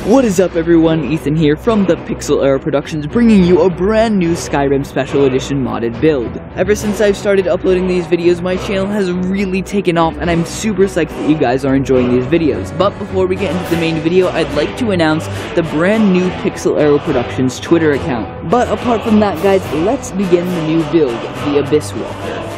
What is up everyone, Ethan here from the Pixel Era Productions, bringing you a brand new Skyrim Special Edition modded build. Ever since I've started uploading these videos, my channel has really taken off and I'm super psyched that you guys are enjoying these videos. But before we get into the main video, I'd like to announce the brand new Pixel Era Productions Twitter account. But apart from that guys, let's begin the new build, the Abysswalker.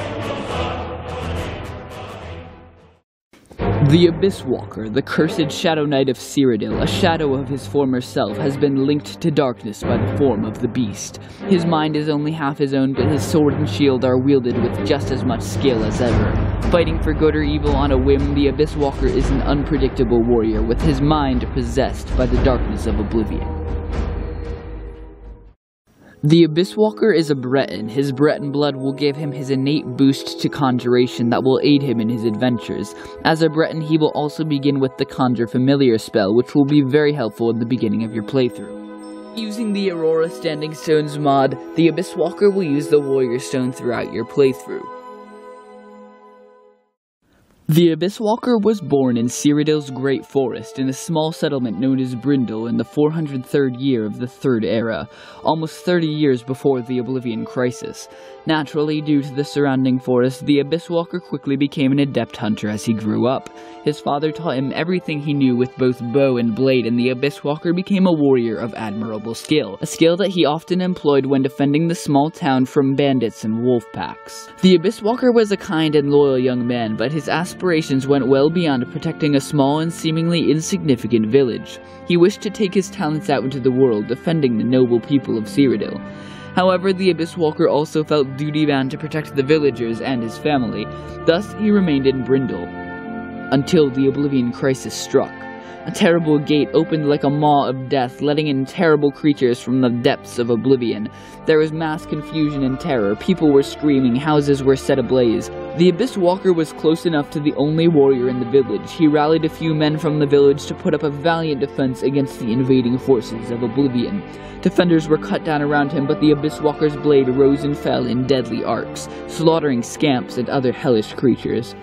The Abysswalker, the cursed Shadow Knight of Cyrodiil, a shadow of his former self, has been linked to darkness by the form of the beast. His mind is only half his own, but his sword and shield are wielded with just as much skill as ever. Fighting for good or evil on a whim, the Abysswalker is an unpredictable warrior, with his mind possessed by the darkness of oblivion. The Abysswalker is a Breton. His Breton blood will give him his innate boost to conjuration that will aid him in his adventures. As a Breton, he will also begin with the Conjure Familiar spell, which will be very helpful in the beginning of your playthrough. Using the Aurora Standing Stones mod, the Abysswalker will use the Warrior Stone throughout your playthrough. The Abysswalker was born in Cyrodiil's Great Forest in a small settlement known as Brindle in the 403rd year of the Third Era, almost 30 years before the Oblivion Crisis. Naturally, due to the surrounding forest, the Abysswalker quickly became an adept hunter as he grew up. His father taught him everything he knew with both bow and blade, and the Abysswalker became a warrior of admirable skill, a skill that he often employed when defending the small town from bandits and wolf packs. The Abysswalker was a kind and loyal young man, but his aspirations went well beyond protecting a small and seemingly insignificant village. He wished to take his talents out into the world, defending the noble people of Cyrodiil. However, the Abysswalker also felt duty-bound to protect the villagers and his family. Thus, he remained in Brindle until the Oblivion Crisis struck. A terrible gate opened like a maw of death, letting in terrible creatures from the depths of oblivion. There was mass confusion and terror. People were screaming, houses were set ablaze. The Abysswalker was close enough to the only warrior in the village. He rallied a few men from the village to put up a valiant defense against the invading forces of oblivion. Defenders were cut down around him, but the Abysswalker's blade rose and fell in deadly arcs, slaughtering scamps and other hellish creatures.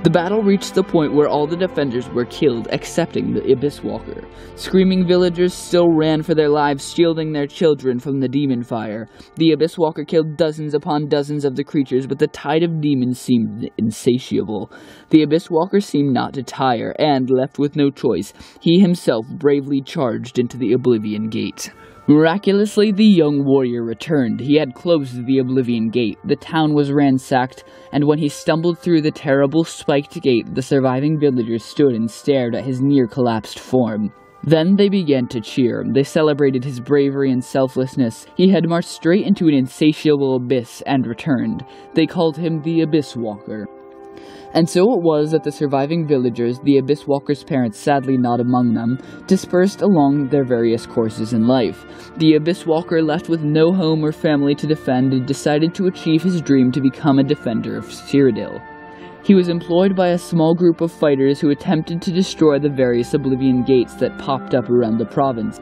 The battle reached the point where all the defenders were killed, excepting the Abysswalker. Screaming villagers still ran for their lives, shielding their children from the demon fire. The Abysswalker killed dozens upon dozens of the creatures, but the tide of demons seemed insatiable. The Abysswalker seemed not to tire, and, left with no choice, he himself bravely charged into the Oblivion Gate. Miraculously, the young warrior returned. He had closed the Oblivion Gate, the town was ransacked, and when he stumbled through the terrible spiked gate, the surviving villagers stood and stared at his near-collapsed form. Then they began to cheer. They celebrated his bravery and selflessness. He had marched straight into an insatiable abyss and returned. They called him the Abysswalker. And so it was that the surviving villagers, the Abysswalker's parents sadly not among them, dispersed along their various courses in life. The Abysswalker, left with no home or family to defend, decided to achieve his dream to become a defender of Cyrodiil. He was employed by a small group of fighters who attempted to destroy the various Oblivion gates that popped up around the province.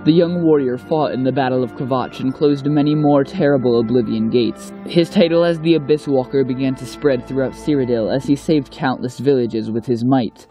The young warrior fought in the Battle of Kvatch and closed many more terrible Oblivion gates. His title as the Abysswalker began to spread throughout Cyrodiil as he saved countless villages with his might.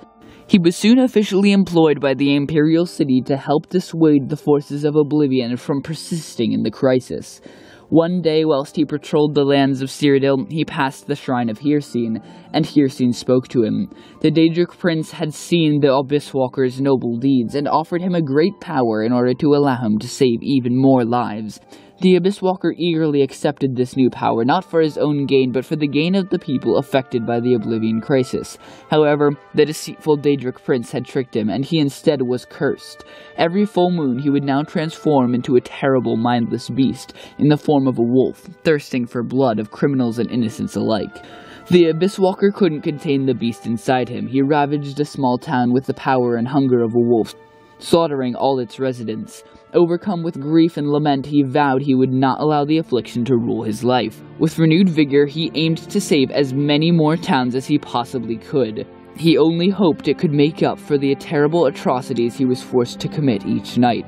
He was soon officially employed by the Imperial City to help dissuade the forces of Oblivion from persisting in the crisis. One day, whilst he patrolled the lands of Cyrodiil, he passed the shrine of Hircine, and Hircine spoke to him. The Daedric prince had seen the Abysswalker's noble deeds, and offered him a great power in order to allow him to save even more lives. The Abysswalker eagerly accepted this new power, not for his own gain, but for the gain of the people affected by the Oblivion Crisis. However, the deceitful Daedric prince had tricked him, and he instead was cursed. Every full moon, he would now transform into a terrible, mindless beast, in the form of a wolf, thirsting for blood of criminals and innocents alike. The Abysswalker couldn't contain the beast inside him. He ravaged a small town with the power and hunger of a wolf, slaughtering all its residents. Overcome with grief and lament, he vowed he would not allow the affliction to rule his life. With renewed vigor, he aimed to save as many more towns as he possibly could. He only hoped it could make up for the terrible atrocities he was forced to commit each night.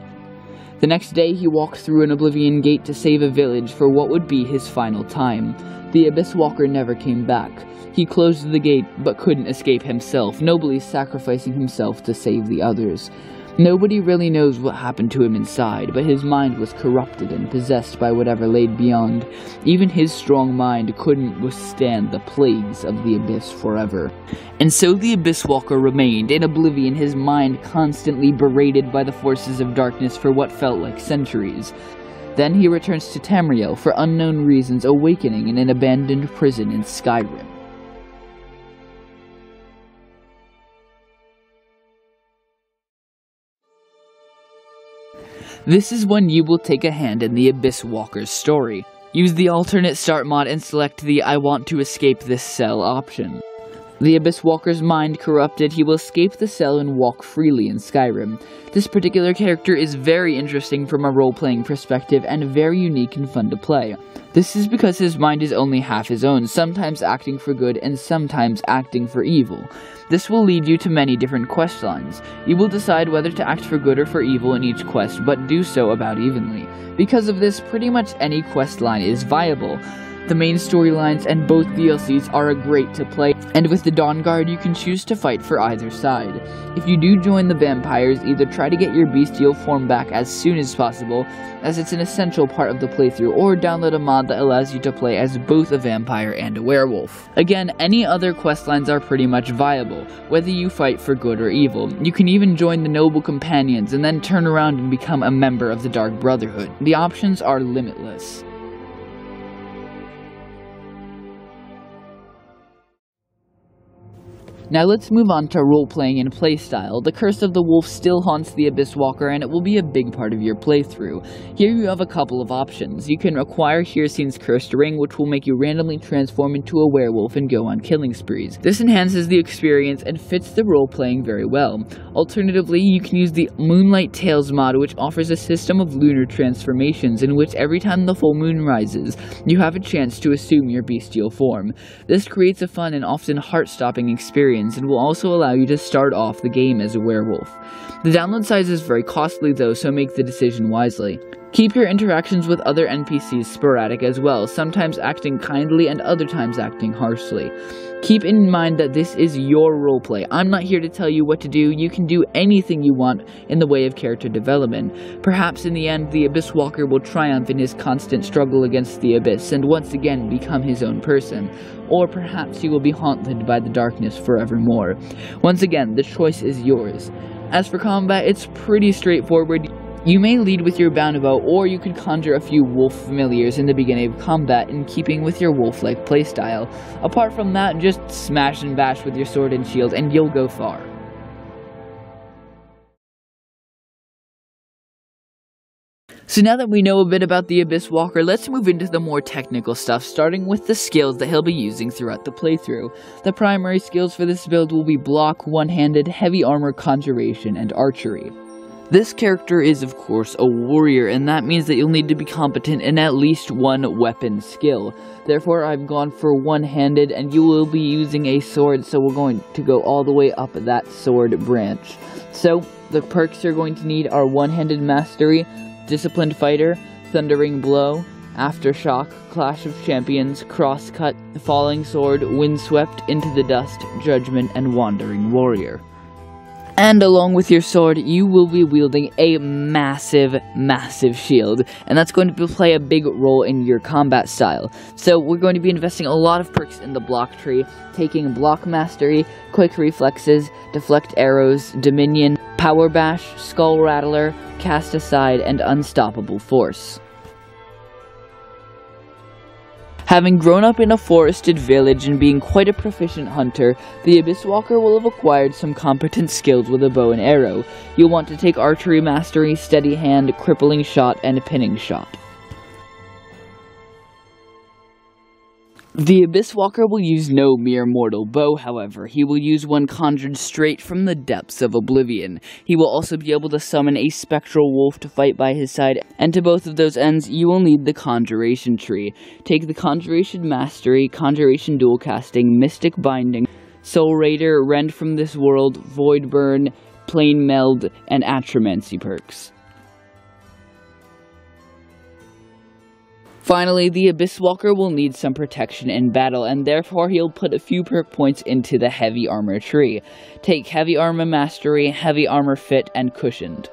The next day, he walked through an Oblivion Gate to save a village for what would be his final time. The Abysswalker never came back. He closed the gate, but couldn't escape himself, nobly sacrificing himself to save the others. Nobody really knows what happened to him inside, but his mind was corrupted and possessed by whatever laid beyond. Even his strong mind couldn't withstand the plagues of the Abyss forever. And so the Abysswalker remained in oblivion, his mind constantly berated by the forces of darkness for what felt like centuries. Then he returns to Tamriel for unknown reasons, awakening in an abandoned prison in Skyrim. This is when you will take a hand in the Abysswalker's story. Use the alternate start mod and select the I want to escape this cell option. The Abysswalker's mind corrupted, he will escape the cell and walk freely in Skyrim. This particular character is very interesting from a role-playing perspective and very unique and fun to play. This is because his mind is only half his own, sometimes acting for good and sometimes acting for evil. This will lead you to many different questlines. You will decide whether to act for good or for evil in each quest, but do so about evenly. Because of this, pretty much any questline is viable. The main storylines and both DLCs are great to play, and with the Dawn Guard you can choose to fight for either side. If you do join the vampires, either try to get your bestial form back as soon as possible, as it's an essential part of the playthrough, or download a mod that allows you to play as both a vampire and a werewolf. Again, any other questlines are pretty much viable, whether you fight for good or evil. You can even join the Noble Companions and then turn around and become a member of the Dark Brotherhood. The options are limitless. Now let's move on to role-playing and playstyle. The Curse of the Wolf still haunts the Abysswalker, and it will be a big part of your playthrough. Here you have a couple of options. You can acquire Hircine's Cursed Ring, which will make you randomly transform into a werewolf and go on killing sprees. This enhances the experience and fits the role-playing very well. Alternatively, you can use the Moonlight Tales mod, which offers a system of lunar transformations in which every time the full moon rises, you have a chance to assume your bestial form. This creates a fun and often heart-stopping experience, and will also allow you to start off the game as a werewolf. The download size is very costly though, so make the decision wisely. Keep your interactions with other NPCs sporadic as well, sometimes acting kindly and other times acting harshly. Keep in mind that this is your roleplay. I'm not here to tell you what to do. You can do anything you want in the way of character development. Perhaps in the end, the Abysswalker will triumph in his constant struggle against the Abyss and once again become his own person. Or perhaps he will be haunted by the darkness forevermore. Once again, the choice is yours. As for combat, it's pretty straightforward. You may lead with your bow, or you could conjure a few wolf familiars in the beginning of combat in keeping with your wolf-like playstyle. Apart from that, just smash and bash with your sword and shield and you'll go far. So now that we know a bit about the Abysswalker, let's move into the more technical stuff, starting with the skills that he'll be using throughout the playthrough. The primary skills for this build will be block, one-handed, heavy armor, conjuration, and archery. This character is, of course, a warrior, and that means that you'll need to be competent in at least one weapon skill. Therefore, I've gone for one-handed, and you will be using a sword, so we're going to go all the way up that sword branch. So, the perks you're going to need are one-handed mastery, disciplined fighter, thundering blow, aftershock, clash of champions, crosscut, falling sword, windswept, into the dust, judgment, and wandering warrior. And along with your sword, you will be wielding a massive shield, and that's going to play a big role in your combat style. So we're going to be investing a lot of perks in the block tree, taking block mastery, quick reflexes, deflect arrows, dominion, power bash, skull rattler, cast aside, and unstoppable force. Having grown up in a forested village and being quite a proficient hunter, the Abysswalker will have acquired some competent skills with a bow and arrow. You'll want to take archery mastery, steady hand, crippling shot, and pinning shot. The Abysswalker will use no mere mortal bow, however. He will use one conjured straight from the depths of oblivion. He will also be able to summon a spectral wolf to fight by his side, and to both of those ends, you will need the conjuration tree. Take the conjuration mastery, conjuration dual casting, mystic binding, soul raider, rend from this world, void burn, plane meld, and atromancy perks. Finally, the Abysswalker will need some protection in battle, and therefore he'll put a few perk points into the Heavy Armor tree. Take Heavy Armor Mastery, Heavy Armor Fit, and Cushioned.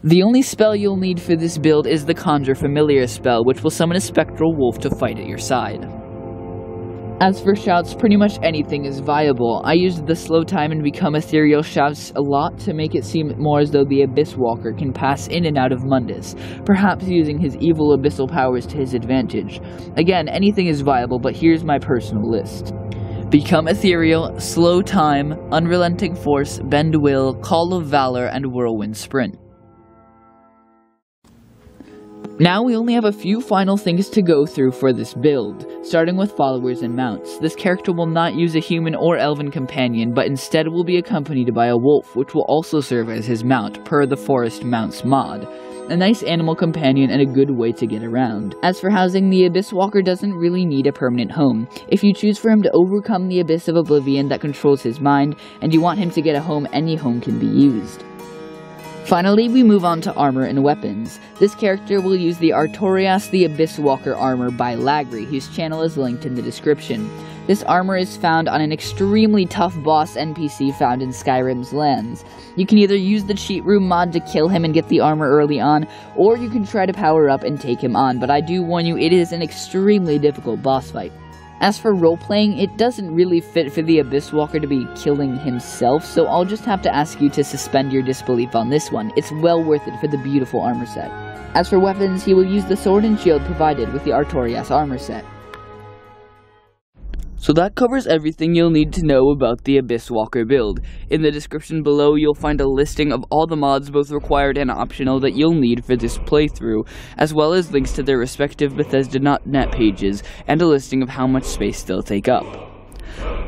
The only spell you'll need for this build is the Conjure Familiar spell, which will summon a spectral wolf to fight at your side. As for shouts, pretty much anything is viable. I used the slow time and become ethereal shouts a lot to make it seem more as though the Abysswalker can pass in and out of Mundus, perhaps using his evil abyssal powers to his advantage. Again, anything is viable, but here's my personal list. Become ethereal, slow time, unrelenting force, bend will, call of valor, and whirlwind sprint. Now we only have a few final things to go through for this build, starting with followers and mounts. This character will not use a human or elven companion, but instead will be accompanied by a wolf, which will also serve as his mount, per the Forest Mounts mod. A nice animal companion and a good way to get around. As for housing, the Abysswalker doesn't really need a permanent home. If you choose for him to overcome the Abyss of Oblivion that controls his mind, and you want him to get a home, any home can be used. Finally, we move on to armor and weapons. This character will use the Artorias the Abysswalker armor by Lagri, whose channel is linked in the description. This armor is found on an extremely tough boss NPC found in Skyrim's lands. You can either use the cheat room mod to kill him and get the armor early on, or you can try to power up and take him on, but I do warn you, it is an extremely difficult boss fight. As for roleplaying, it doesn't really fit for the Abysswalker to be killing himself, so I'll just have to ask you to suspend your disbelief on this one. It's well worth it for the beautiful armor set. As for weapons, he will use the sword and shield provided with the Artorias armor set. So that covers everything you'll need to know about the Abysswalker build. In the description below, you'll find a listing of all the mods, both required and optional, that you'll need for this playthrough, as well as links to their respective Bethesda.net pages, and a listing of how much space they'll take up.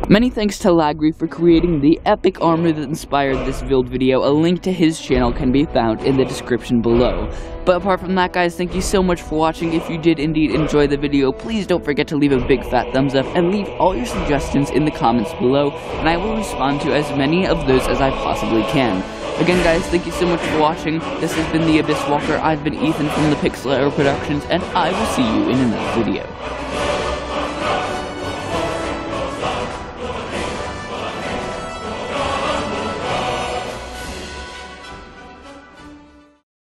Many thanks to Lagri for creating the epic armor that inspired this build video. A link to his channel can be found in the description below. But apart from that, guys, thank you so much for watching. If you did indeed enjoy the video, please don't forget to leave a big fat thumbs up and leave all your suggestions in the comments below, and I will respond to as many of those as I possibly can. Again, guys, thank you so much for watching. This has been the Abysswalker. I've been Ethan from the Pixel Era Productions, and I will see you in another video.